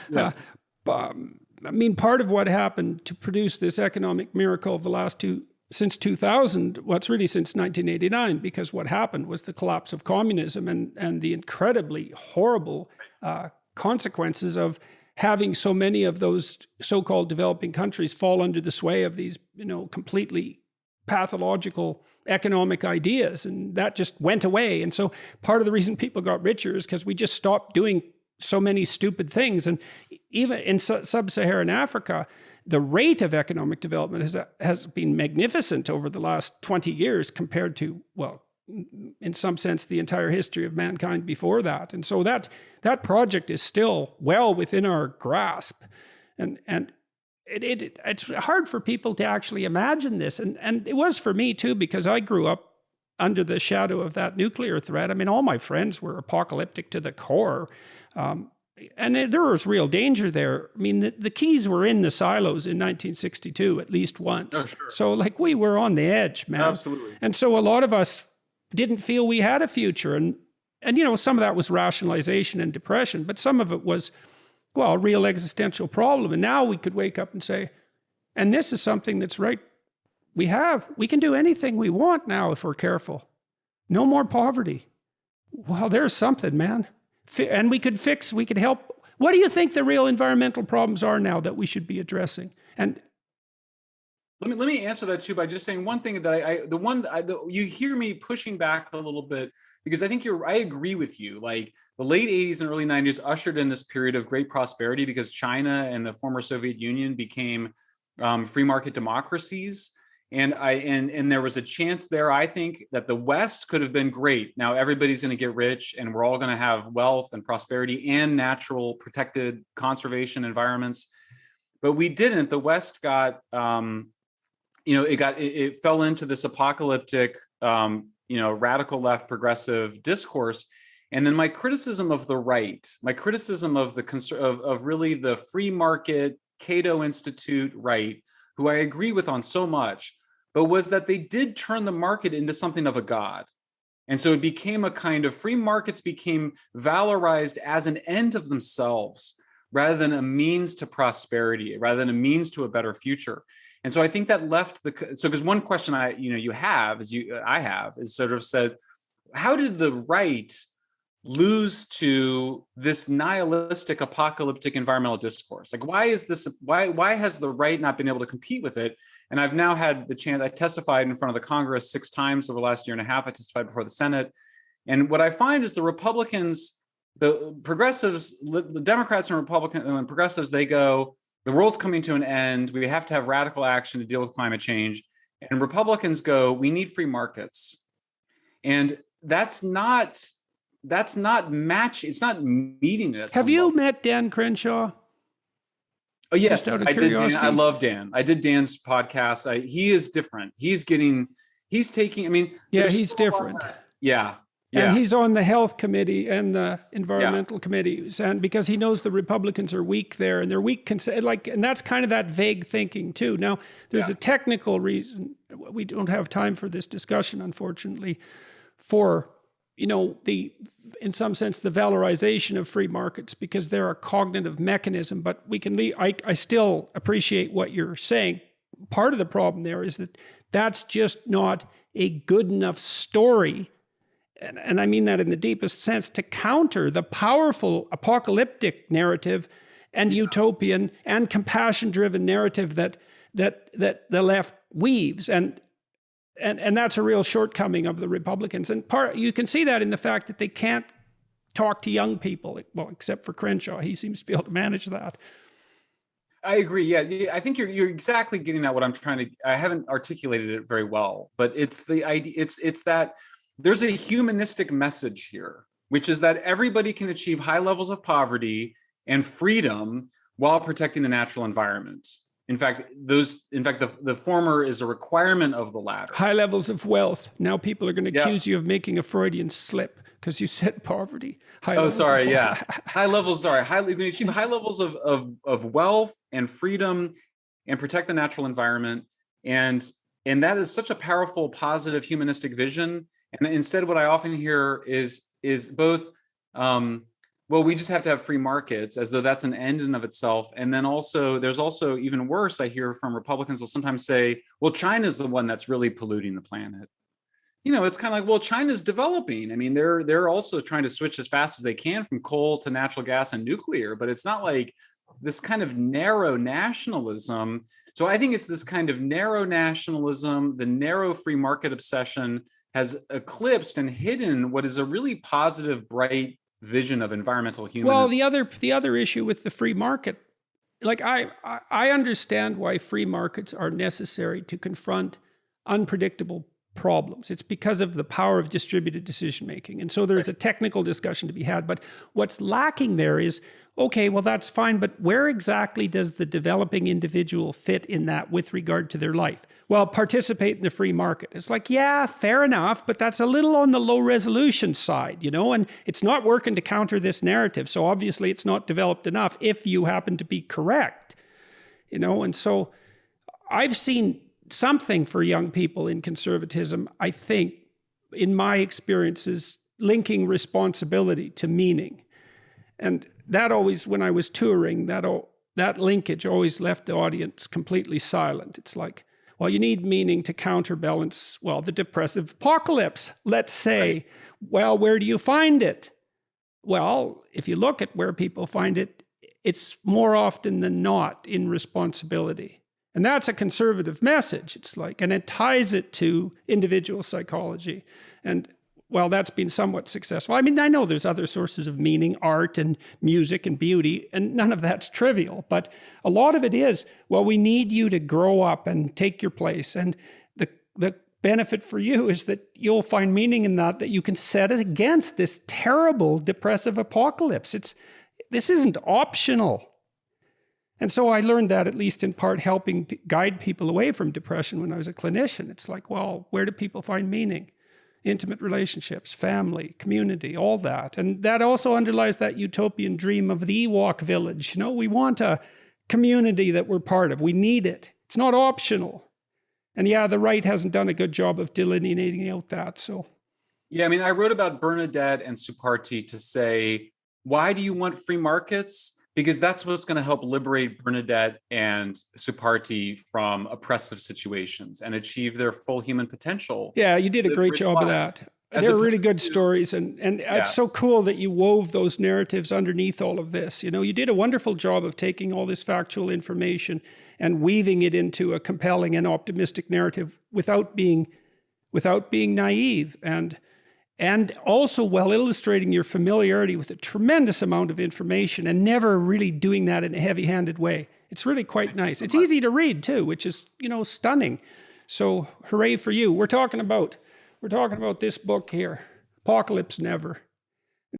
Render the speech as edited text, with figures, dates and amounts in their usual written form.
Yeah. I mean, part of what happened to produce this economic miracle of the last since 2000, what's really since 1989, because what happened was the collapse of communism and the incredibly horrible consequences of having so many of those so-called developing countries fall under the sway of these, completely pathological economic ideas. And that just went away. And so part of the reason people got richer is because we just stopped doing so many stupid things. And even in sub-Saharan Africa, the rate of economic development has been magnificent over the last 20 years compared to, well, in some sense, the entire history of mankind before that. And so that project is still well within our grasp. And it's hard for people to actually imagine this. And it was for me too, because I grew up under the shadow of that nuclear threat. I mean, all my friends were apocalyptic to the core. And there was real danger there. I mean, the keys were in the silos in 1962, at least once. Oh, sure. So like we were on the edge, man. Absolutely. And so a lot of us didn't feel we had a future. And some of that was rationalization and depression, but some of it was, well, a real existential problem. And now we could wake up and say, and this is something that's right. We can do anything we want now if we're careful. No more poverty. Well, there's something, man. And we could help. What do you think the real environmental problems are now that we should be addressing? And let me answer that too by just saying one thing that you hear me pushing back a little bit, because I think I agree with you. Like the late 80s and early 90s ushered in this period of great prosperity because China and the former Soviet Union became free market democracies. And there was a chance there, I think, that the West could have been great. Now everybody's going to get rich and we're all going to have wealth and prosperity and natural protected conservation environments. But we didn't. The West got, it fell into this apocalyptic, radical left progressive discourse. And then my criticism of the right, my criticism of of really the free market Cato Institute right, who I agree with on so much, but was that they did turn the market into something of a god. And so it became a kind of free markets became valorized as an end of themselves rather than a means to prosperity, rather than a means to a better future. And so I think that left because one question I have is sort of said, how did the right lose to this nihilistic apocalyptic environmental discourse? Like, why has the right not been able to compete with it? And I've now had the chance, I testified in front of the Congress 6 times over the last year and a half. I testified before the Senate. And what I find is the Republicans, the progressives, the Democrats and Republicans and progressives, they go, the world's coming to an end. We have to have radical action to deal with climate change. And Republicans go, we need free markets. And that's not meeting it. Have you met Dan Crenshaw? Oh, yes, I did. Dan, I love Dan. I did Dan's podcast. He is different. He's taking, he's different. Yeah. And he's on the health committee and the environmental committees. And because he knows the Republicans are weak there and they're weak, and that's kind of that vague thinking too. Now, there's a technical reason. We don't have time for this discussion, unfortunately, for in some sense, the valorization of free markets, because they're a cognitive mechanism, but we can I still appreciate what you're saying. Part of the problem there is that that's just not a good enough story. And I mean that in the deepest sense, to counter the powerful apocalyptic narrative and utopian and compassion-driven narrative that the left weaves. And that's a real shortcoming of the Republicans. And you can see that in the fact that they can't talk to young people, well, except for Crenshaw. He seems to be able to manage that. I agree. Yeah, I think you're exactly getting at what I'm trying to. I haven't articulated it very well, but it's the idea. It's that there's a humanistic message here, which is that everybody can achieve high levels of poverty and freedom while protecting the natural environment. In fact, the former is a requirement of the latter. High levels of wealth. Now people are going to accuse you of making a Freudian slip because you said poverty. High levels of we can achieve high levels of wealth and freedom and protect the natural environment. And that is such a powerful, positive, humanistic vision. And instead, what I often hear is both well, we just have to have free markets, as though that's an end in of itself. And then also, there's also even worse, I hear from Republicans will sometimes say, well, China's the one that's really polluting the planet. You know, it's kind of like, well, China's developing. I mean, they're also trying to switch as fast as they can from coal to natural gas and nuclear, but it's not like this kind of narrow nationalism. So I think it's this kind of narrow nationalism, the narrow free market obsession has eclipsed and hidden what is a really positive, bright vision of environmental humanism. Well, the other issue with the free market, like I understand why free markets are necessary to confront unpredictable problems. It's because of the power of distributed decision making. And so there's a technical discussion to be had. But what's lacking there is, okay, well, that's fine, but where exactly does the developing individual fit in that with regard to their life? Well, participate in the free market. It's like, yeah, fair enough, but that's a little on the low resolution side, you know, and it's not working to counter this narrative. So obviously it's not developed enough if you happen to be correct, you know, and so I've seen something for young people in conservatism, I think, in my experiences, linking responsibility to meaning. And that always, when I was touring, that linkage always left the audience completely silent. It's like, well, you need meaning to counterbalance, well, the depressive apocalypse, let's say. Well, where do you find it? Well, if you look at where people find it, it's more often than not in responsibility. And that's a conservative message. It's like, and it ties it to individual psychology. And well, that's been somewhat successful. I mean, I know there's other sources of meaning, art and music and beauty, and none of that's trivial. But a lot of it is, well, we need you to grow up and take your place. And the benefit for you is that you'll find meaning in that you can set it against this terrible depressive apocalypse. This isn't optional. And so I learned that, at least in part, helping guide people away from depression when I was a clinician. It's like, well, where do people find meaning? Intimate relationships, family, community, all that. And that also underlies that utopian dream of the Ewok village. You know, we want a community that we're part of. We need it. It's not optional. And yeah, the right hasn't done a good job of delineating out that, so. Yeah, I mean, I wrote about Bernadette and Supartie to say, why do you want free markets? Because that's what's going to help liberate Bernadette and Supartie from oppressive situations and achieve their full human potential. Yeah, you did a great job of that. They're really good stories. And it's so cool that you wove those narratives underneath all of this. You know, you did a wonderful job of taking all this factual information and weaving it into a compelling and optimistic narrative without being naive. And also while illustrating your familiarity with a tremendous amount of information and never really doing that in a heavy-handed way. It's really quite nice. It's easy to read too, which is, you know, stunning. So hooray for you. We're talking about this book here, Apocalypse Never.